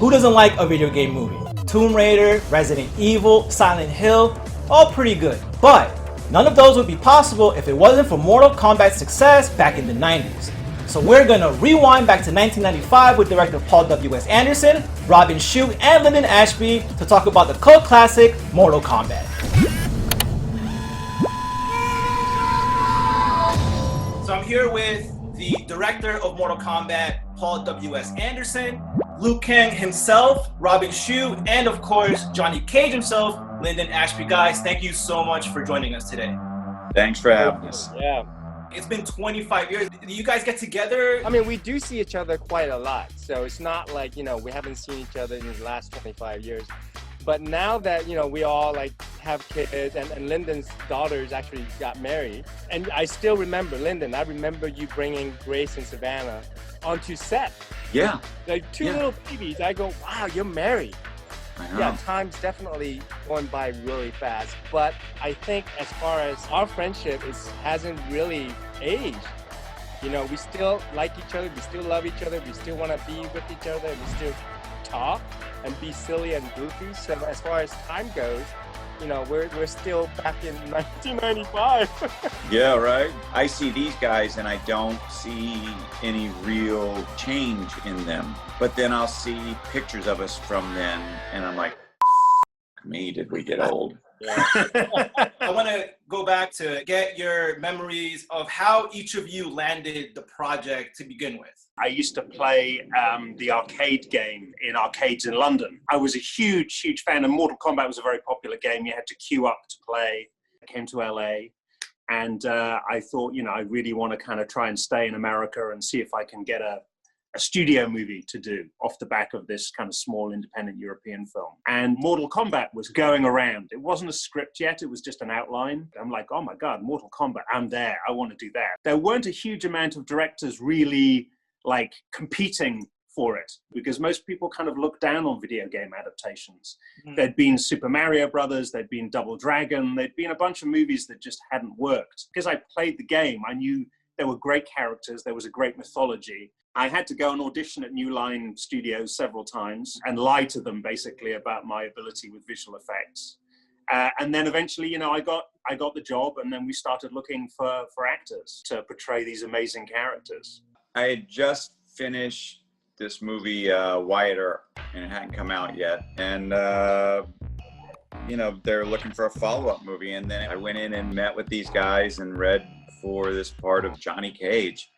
Who doesn't like a video game movie? Tomb Raider, Resident Evil, Silent Hill, all pretty good. But none of those would be possible if it wasn't for Mortal Kombat's success back in the 90s. So we're gonna rewind back to 1995 with director Paul W.S. Anderson, Robin Shou, and Linden Ashby to talk about the cult classic Mortal Kombat. So I'm here with the director of Mortal Kombat, Paul W.S. Anderson, Lui Kang himself, Robin Shou, and of course, Johnny Cage himself, Linden Ashby. Guys, thank you so much for joining us today. Thanks for having us. Yeah. It's been 25 years. Do you guys get together? I mean, we do see each other quite a lot. So it's not like, you know, we haven't seen each other in the last 25 years. But now that, you know, we all like have kids and Linden's daughters actually got married. And I still remember, Linden, I remember you bringing Grace and Savannah onto set. Yeah. Like two little babies. I go, wow, you're married. Yeah, time's definitely going by really fast. But I think as far as our friendship hasn't really aged. You know, we still like each other, we still love each other, we still want to be with each other, we still talk and be silly and goofy. So as far as time goes, you know, we're still back in 1995. Yeah, right. I see these guys and I don't see any real change in them. But then I'll see pictures of us from then and I'm like, me, did we get old? Yeah. I want to go back to get your memories of how each of you landed the project to begin with. I used to play the arcade game in arcades in London. I was a huge fan, and Mortal Kombat was a very popular game. You had to queue up to play. I came to LA, and I thought, you know, I really want to kind of try and stay in America and see if I can get a studio movie to do off the back of this kind of small independent European film. And Mortal Kombat was going around. It wasn't a script yet, it was just an outline. I'm like, oh my God, Mortal Kombat, I'm there, I want to do that. There weren't a huge amount of directors really like competing for it because most people kind of look down on video game adaptations. There'd been Super Mario Brothers, there'd been Double Dragon, there'd been a bunch of movies that just hadn't worked. Because I played the game, I knew there were great characters, there was a great mythology. I had to go and audition at New Line Studios several times and lie to them basically about my ability with visual effects. And then eventually, you know, I got the job, and then we started looking for actors to portray these amazing characters. I had just finished this movie, Wyatt Earp, and it hadn't come out yet. And, you know, they're looking for a follow-up movie. And then I went in and met with these guys and read for this part of Johnny Cage.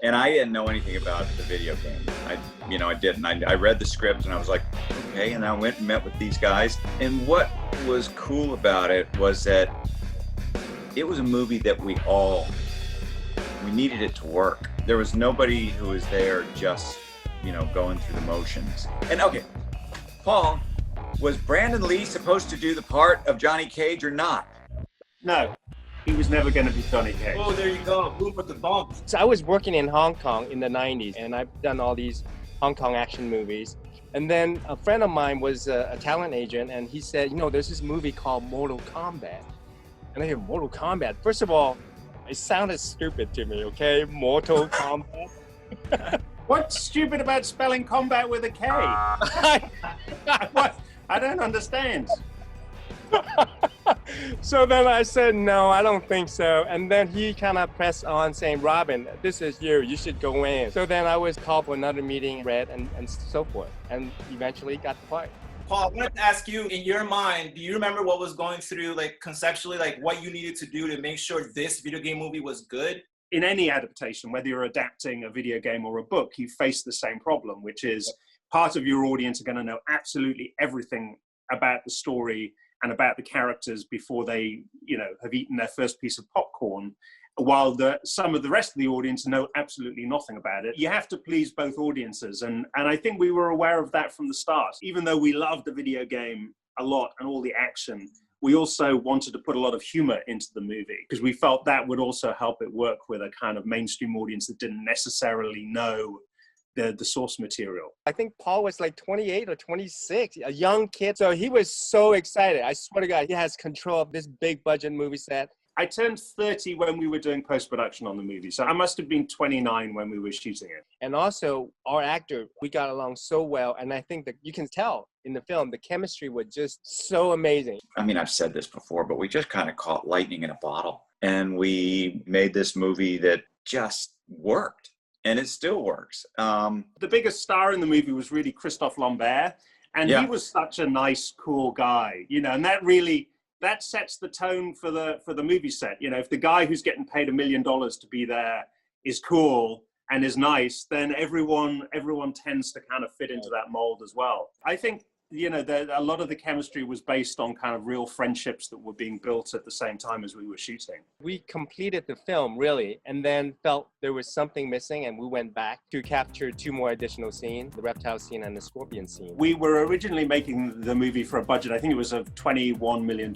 And I didn't know anything about the video game. I didn't. I read the script and I was like, okay. And I went and met with these guys. And what was cool about it was that it was a movie that we needed it to work. There was nobody who was there just, you know, going through the motions. And okay, Paul, was Brandon Lee supposed to do the part of Johnny Cage or not? No. He was never going to be Johnny Cage. Oh, there you go. Boom with the bump. So I was working in Hong Kong in the 90s, and I've done all these Hong Kong action movies. And then a friend of mine was a talent agent, and he said, you know, there's this movie called Mortal Kombat. And I hear Mortal Kombat. First of all, it sounded stupid to me, okay? Mortal Kombat. What's stupid about spelling combat with a K? What? I don't understand. So then I said, no, I don't think so. And then he kind of pressed on saying, Robin, this is you should go in. So then I was called for another meeting, read, and so forth. And eventually got the part. Paul, I wanted to ask you, in your mind, do you remember what was going through, like conceptually, like what you needed to do to make sure this video game movie was good? In any adaptation, whether you're adapting a video game or a book, you face the same problem, which is part of your audience are going to know absolutely everything about the story and about the characters before they, you know, have eaten their first piece of popcorn, while some of the rest of the audience know absolutely nothing about it. You have to please both audiences, and I think we were aware of that from the start. Even though we loved the video game a lot and all the action, we also wanted to put a lot of humor into the movie because we felt that would also help it work with a kind of mainstream audience that didn't necessarily know the source material. I think Paul was like 28 or 26, a young kid. So he was so excited. I swear to God, he has control of this big budget movie set. I turned 30 when we were doing post-production on the movie. So I must have been 29 when we were shooting it. And also, our actor, we got along so well. And I think that you can tell in the film, the chemistry was just so amazing. I mean, I've said this before, but we just kind of caught lightning in a bottle. And we made this movie that just worked. And it still works. The biggest star in the movie was really Christophe Lambert. And he was such a nice, cool guy, you know, and that sets the tone for the movie set. You know, if the guy who's getting paid $1 million to be there is cool and is nice, then everyone tends to kind of fit into that mold as well. I think, you know, a lot of the chemistry was based on kind of real friendships that were being built at the same time as we were shooting. We completed the film, really, and then felt there was something missing, and we went back to capture 2 more additional scenes, the reptile scene and the scorpion scene. We were originally making the movie for a budget, I think it was of $21 million.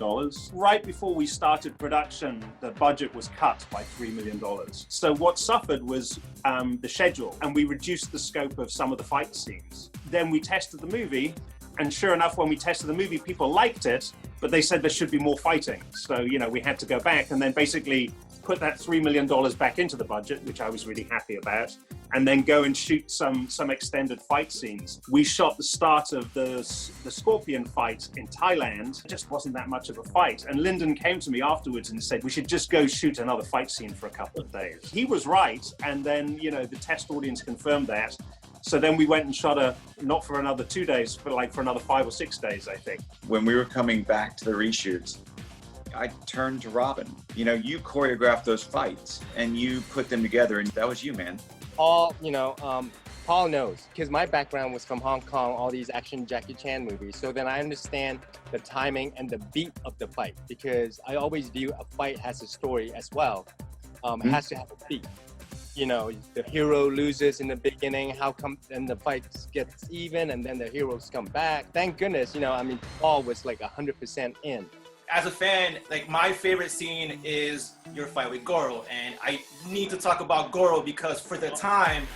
Right before we started production, the budget was cut by $3 million. So what suffered was the schedule, and we reduced the scope of some of the fight scenes. Then we tested the movie, and sure enough, when we tested the movie, people liked it, but they said there should be more fighting. So, you know, we had to go back and then basically put that $3 million back into the budget, which I was really happy about, and then go and shoot some extended fight scenes. We shot the start of the scorpion fight in Thailand. It just wasn't that much of a fight. And Linden came to me afterwards and said, we should just go shoot another fight scene for a couple of days. He was right. And then, you know, the test audience confirmed that. So then we went and shot not for another 2 days, but like for another 5 or 6 days, I think. When we were coming back to the reshoots, I turned to Robin. You know, you choreographed those fights and you put them together, and that was you, man. Paul, you know, Paul knows, because my background was from Hong Kong, all these action Jackie Chan movies. So then I understand the timing and the beat of the fight, because I always view a fight has a story as well. It has to have a beat. You know, the hero loses in the beginning, how come then the fight gets even and then the heroes come back. Thank goodness, you know, I mean, Paul was like 100% in. As a fan, like my favorite scene is your fight with Goro, and I need to talk about Goro because for the time,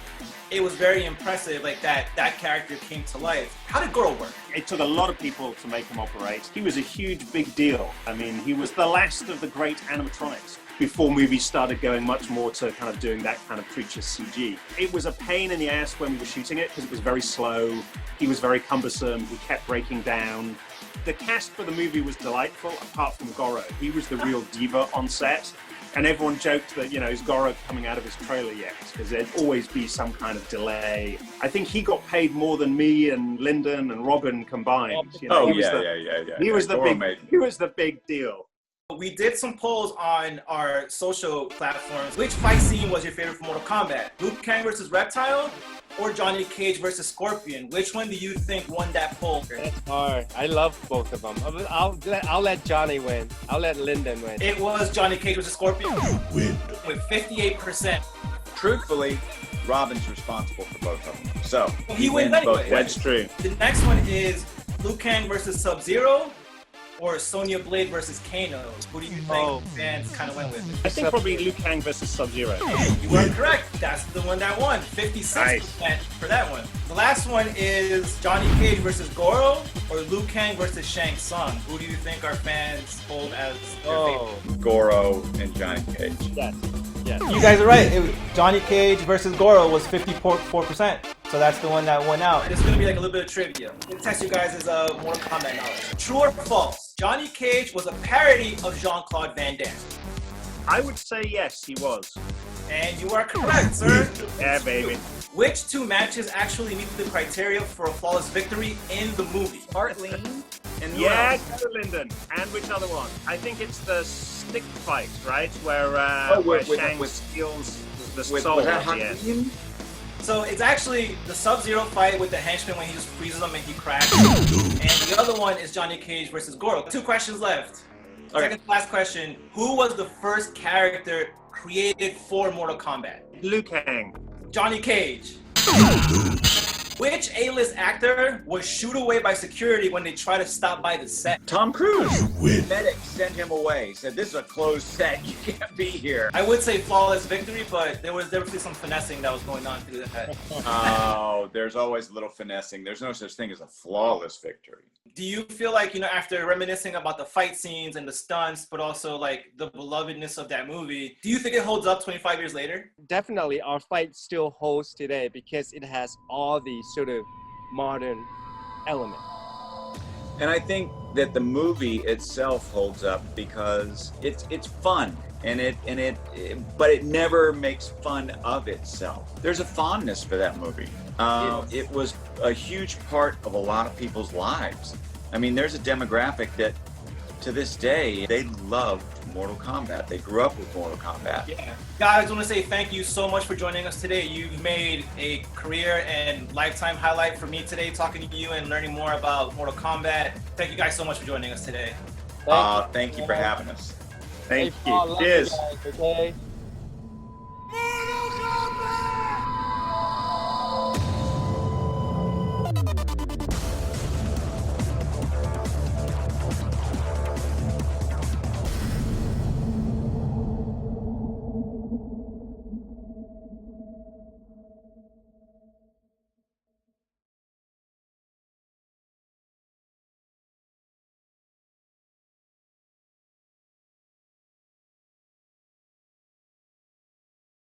it was very impressive, like that character came to life. How did Goro work? It took a lot of people to make him operate. He was a huge, big deal. I mean, he was the last of the great animatronics before movies started going much more to kind of doing that kind of creature CG. It was a pain in the ass when we were shooting it because it was very slow. He was very cumbersome. He kept breaking down. The cast for the movie was delightful, apart from Goro. He was the real diva on set. And everyone joked that, you know, is Goro coming out of his trailer yet? Because there'd always be some kind of delay. I think he got paid more than me and Linden and Robin combined. You know, He was the big deal. We did some polls on our social platforms. Which fight scene was your favorite for Mortal Kombat? Liu Kang versus Reptile or Johnny Cage versus Scorpion? Which one do you think won that poll? That's hard. I love both of them. I'll let Johnny win. I'll let Linden win. It was Johnny Cage versus Scorpion. You win. With 58%. Truthfully, Robin's responsible for both of them. So He wins anyway. That's true. The next one is Liu Kang versus Sub-Zero or Sonya Blade versus Kano. Who do you think fans kind of went with? I think probably Liu Kang versus Sub-Zero. You are correct. That's the one that won. 56% for that one. The last one is Johnny Cage versus Goro or Liu Kang versus Shang Tsung. Who do you think our fans hold as their favorite? Goro and Johnny Cage. Yes. You guys are right. It was Johnny Cage versus Goro was 54%. So that's the one that won out. This is gonna be like a little bit of trivia. I'm gonna test you guys' Mortal Kombat knowledge. True or false? Johnny Cage was a parody of Jean-Claude Van Damme. I would say yes, he was. And you are correct, sir. Yeah, baby. Which 2 matches actually meet the criteria for a flawless victory in the movie? Heartline and Linden. And which other one? I think it's the stick fight, right? Where Shang steals the soul at the end. So it's actually the Sub-Zero fight with the henchman when he just freezes them and he crashes. And the other one is Johnny Cage versus Goro. 2 questions left. Second to last question. Who was the first character created for Mortal Kombat? Liu Kang. Johnny Cage. Which A-list actor was shooed away by security when they tried to stop by the set? Tom Cruise. The medic sent him away. He said, "This is a closed set. You can't be here." I would say flawless victory, but there was definitely some finessing that was going on through that. Oh, there's always a little finessing. There's no such thing as a flawless victory. Do you feel like, after reminiscing about the fight scenes and the stunts, but also like the belovedness of that movie, do you think it holds up 25 years later? Definitely, our fight still holds today because it has all these sort of modern elements. And I think that the movie itself holds up because it's fun, but it never makes fun of itself. There's a fondness for that movie. It was a huge part of a lot of people's lives. I mean, there's a demographic that to this day, they loved Mortal Kombat. They grew up with Mortal Kombat. Yeah. Guys, I want to say thank you so much for joining us today. You've made a career and lifetime highlight for me today, talking to you and learning more about Mortal Kombat. Thank you guys so much for joining us today. Thank you for having us. Thank you. Cheers. Guys, okay?